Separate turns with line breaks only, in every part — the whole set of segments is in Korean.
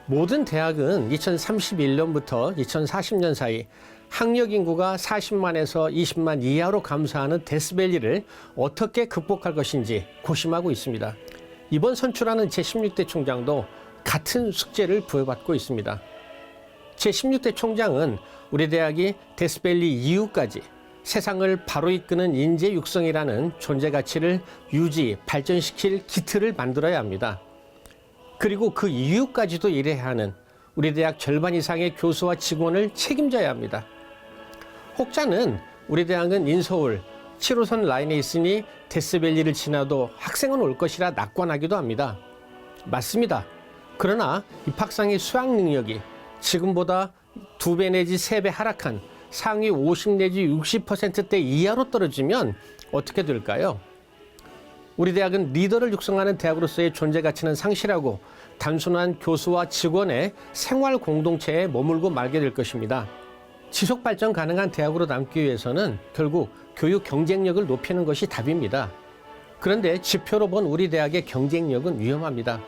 모든 대학은 2031년부터 2040년 사이 학력 인구가 40만에서 20만 이하로 감소하는 데스밸리를 어떻게 극복할 것인지 고심하고 있습니다. 이번 선출하는 제16대 총장도 같은 숙제를 부여받고 있습니다. 제16대 총장은 우리 대학이 데스밸리 이후까지 세상을 바로 이끄는 인재 육성이라는 존재 가치를 유지, 발전시킬 기틀을 만들어야 합니다. 그리고 그 이후까지도 일해야 하는 우리 대학 절반 이상의 교수와 직원을 책임져야 합니다. 혹자는 우리 대학은 인서울 7호선 라인에 있으니 데스밸리를 지나도 학생은 올 것이라 낙관하기도 합니다. 맞습니다. 그러나 입학생의 수학 능력이 지금보다 2배 내지 3배 하락한 상위 50 내지 60%대 이하로 떨어지면 어떻게 될까요? 우리 대학은 리더를 육성하는 대학으로서의 존재 가치는 상실하고 단순한 교수와 직원의 생활 공동체에 머물고 말게 될 것입니다. 지속 발전 가능한 대학으로 남기 위해서는 결국 교육 경쟁력을 높이는 것이 답입니다. 그런데 지표로 본 우리 대학의 경쟁력은 위험합니다.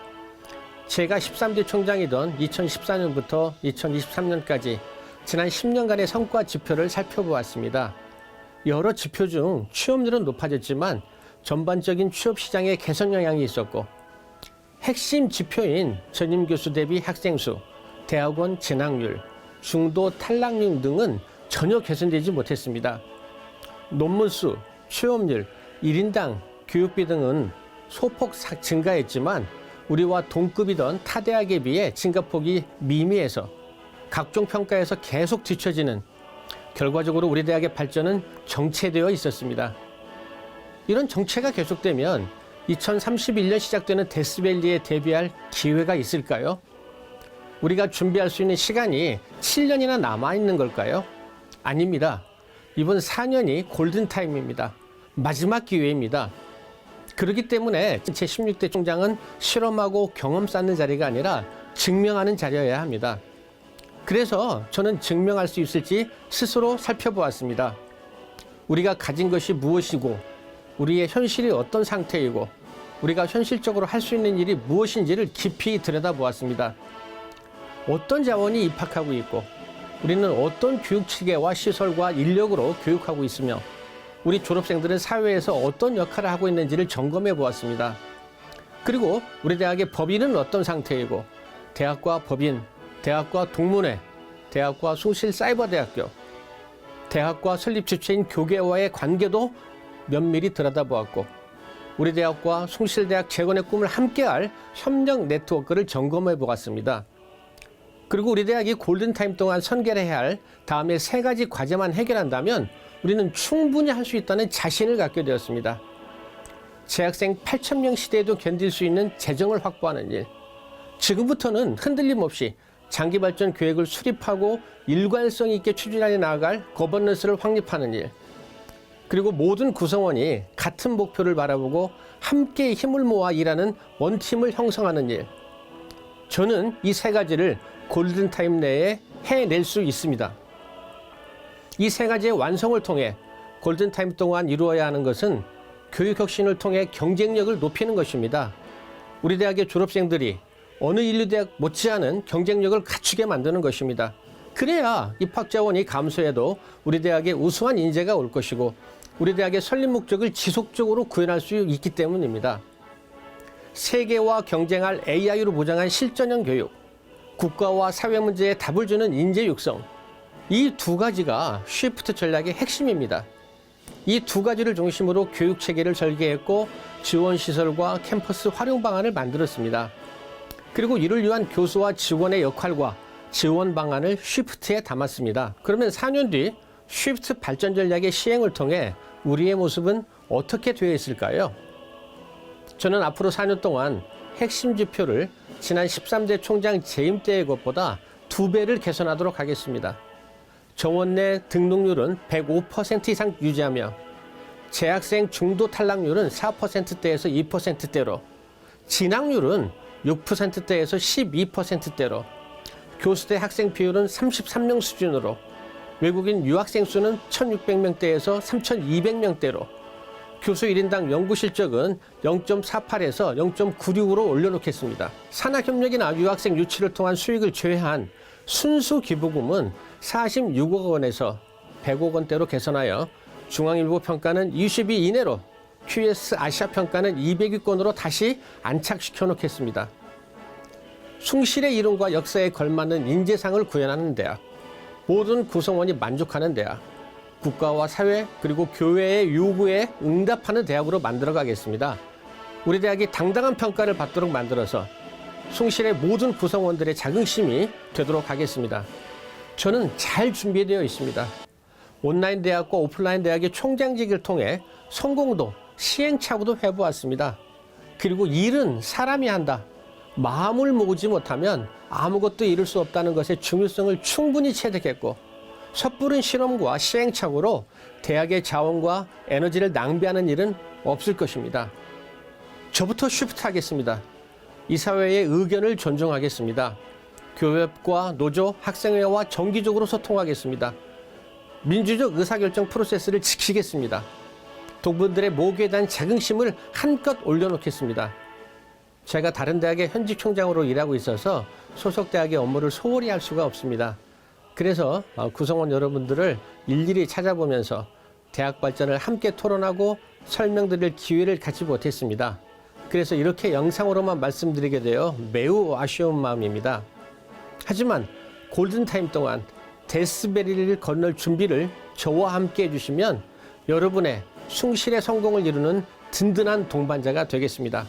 제가 13대 총장이던 2014년부터 2023년까지 지난 10년간의 성과 지표를 살펴보았습니다. 여러 지표 중 취업률은 높아졌지만 전반적인 취업 시장에 개선 영향이 있었고 핵심 지표인 전임 교수 대비 학생 수, 대학원 진학률, 중도 탈락률 등은 전혀 개선되지 못했습니다. 논문 수, 취업률, 1인당 교육비 등은 소폭 증가했지만 우리와 동급이던 타 대학에 비해 증가폭이 미미해서 각종 평가에서 계속 뒤처지는 결과적으로 우리 대학의 발전은 정체되어 있었습니다. 이런 정체가 계속되면 2031년 시작되는 데스밸리에 대비할 기회가 있을까요? 우리가 준비할 수 있는 시간이 7년이나 남아있는 걸까요? 아닙니다. 이번 4년이 골든타임입니다. 마지막 기회입니다. 그렇기 때문에 제16대 총장은 실험하고 경험 쌓는 자리가 아니라 증명하는 자리여야 합니다. 그래서 저는 증명할 수 있을지 스스로 살펴보았습니다. 우리가 가진 것이 무엇이고 우리의 현실이 어떤 상태이고 우리가 현실적으로 할 수 있는 일이 무엇인지를 깊이 들여다보았습니다. 어떤 자원이 입학하고 있고 우리는 어떤 교육 체계와 시설과 인력으로 교육하고 있으며 우리 졸업생들은 사회에서 어떤 역할을 하고 있는지를 점검해 보았습니다. 그리고 우리 대학의 법인은 어떤 상태이고 대학과 법인, 대학과 동문회, 대학과 숭실사이버대학교, 대학과 설립 주체인 교계와의 관계도 면밀히 들여다보았고 우리 대학과 숭실대학 재건의 꿈을 함께할 협력 네트워크를 점검해 보았습니다. 그리고 우리 대학이 골든타임 동안 선결해야 할 다음에 3가지 과제만 해결한다면 우리는 충분히 할 수 있다는 자신을 갖게 되었습니다. 재학생 8,000명 시대에도 견딜 수 있는 재정을 확보하는 일. 지금부터는 흔들림 없이 장기 발전 계획을 수립하고 일관성 있게 추진해 나아갈 거버넌스를 확립하는 일. 그리고 모든 구성원이 같은 목표를 바라보고 함께 힘을 모아 일하는 원팀을 형성하는 일. 저는 이 3가지를 골든타임 내에 해낼 수 있습니다. 이 3가지의 완성을 통해 골든타임 동안 이루어야 하는 것은 교육혁신을 통해 경쟁력을 높이는 것입니다. 우리 대학의 졸업생들이 어느 인류대학 못지않은 경쟁력을 갖추게 만드는 것입니다. 그래야 입학자원이 감소해도 우리 대학에 우수한 인재가 올 것이고 우리 대학의 설립 목적을 지속적으로 구현할 수 있기 때문입니다. 세계와 경쟁할 AI로 보장한 실전형 교육, 국가와 사회 문제에 답을 주는 인재 육성, 이 2가지가 쉬프트 전략의 핵심입니다. 이 2가지를 중심으로 교육 체계를 설계했고 지원 시설과 캠퍼스 활용 방안을 만들었습니다. 그리고 이를 위한 교수와 직원의 역할과 지원 방안을 쉬프트에 담았습니다. 그러면 4년 뒤 쉬프트 발전 전략의 시행을 통해 우리의 모습은 어떻게 되어 있을까요? 저는 앞으로 4년 동안 핵심 지표를 지난 13대 총장 재임 때의 것보다 2배를 개선하도록 하겠습니다. 정원 내 등록률은 105% 이상 유지하며 재학생 중도 탈락률은 4%대에서 2%대로, 진학률은 6%대에서 12%대로, 교수대 학생 비율은 33명 수준으로, 외국인 유학생 수는 1,600명대에서 3,200명대로, 교수 1인당 연구 실적은 0.48에서 0.96으로 올려놓겠습니다. 산학협력이나 유학생 유치를 통한 수익을 제외한 순수 기부금은 46억 원에서 100억 원대로 개선하여 중앙일보 평가는 20위 이내로, QS 아시아 평가는 200위권으로 다시 안착시켜 놓겠습니다. 숭실의 이름과 역사에 걸맞는 인재상을 구현하는 대학, 모든 구성원이 만족하는 대학, 국가와 사회 그리고 교회의 요구에 응답하는 대학으로 만들어 가겠습니다. 우리 대학이 당당한 평가를 받도록 만들어서 숭실의 모든 구성원들의 자긍심이 되도록 하겠습니다. 저는 잘 준비되어 있습니다. 온라인 대학과 오프라인 대학의 총장직을 통해 성공도 시행착오도 해보았습니다. 그리고 일은 사람이 한다. 마음을 모으지 못하면 아무것도 이룰 수 없다는 것의 중요성을 충분히 체득했고, 섣부른 실험과 시행착오로 대학의 자원과 에너지를 낭비하는 일은 없을 것입니다. 저부터 쉬프트하겠습니다. 이 사회의 의견을 존중하겠습니다. 교협과 노조, 학생회와 정기적으로 소통하겠습니다. 민주적 의사결정 프로세스를 지키겠습니다. 동분들의 목에 대한 자긍심을 한껏 올려놓겠습니다. 제가 다른 대학의 현직 총장으로 일하고 있어서 소속 대학의 업무를 소홀히 할 수가 없습니다. 그래서 구성원 여러분들을 일일이 찾아보면서 대학 발전을 함께 토론하고 설명드릴 기회를 갖지 못했습니다. 그래서 이렇게 영상으로만 말씀드리게 되어 매우 아쉬운 마음입니다. 하지만 골든타임 동안 데스베리를 건널 준비를 저와 함께 해주시면 여러분의 숭실의 성공을 이루는 든든한 동반자가 되겠습니다.